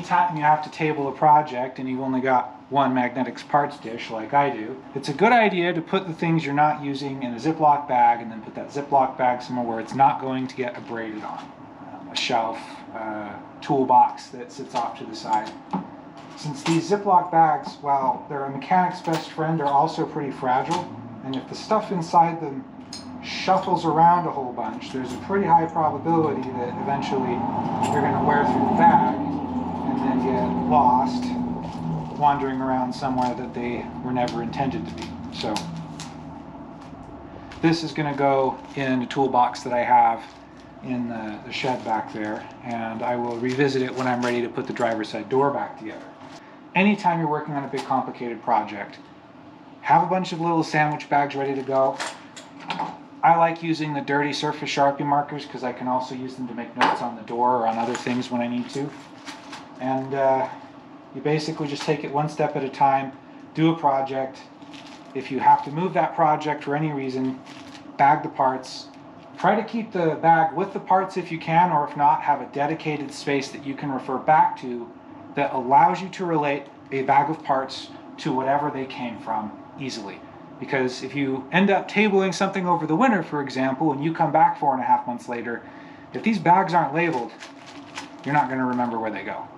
anytime you have to table a project and you've only got one magnetics parts dish like I do, it's a good idea to put the things you're not using in a Ziploc bag and then put that Ziploc bag somewhere where it's not going to get abraded on. A shelf, toolbox that sits off to the side. Since these Ziploc bags, while they're a mechanic's best friend, are also pretty fragile, and if the stuff inside them shuffles around a whole bunch, there's a pretty high probability that eventually you're going to wear through the bag and then get lost wandering around somewhere that they were never intended to be. So this is going to go in a toolbox that I have in the shed back there, and I will revisit it when I'm ready to put the driver's side door back together. Anytime you're working on a big complicated project, have a bunch of little sandwich bags ready to go. I like using the dirty surface Sharpie markers because I can also use them to make notes on the door or on other things when I need to. And you basically just take it one step at a time, do a project. If you have to move that project for any reason, bag the parts. Try to keep the bag with the parts if you can, or if not, have a dedicated space that you can refer back to that allows you to relate a bag of parts to whatever they came from easily. Because if you end up tabling something over the winter, for example, and you come back 4.5 months later, if these bags aren't labeled, you're not going to remember where they go.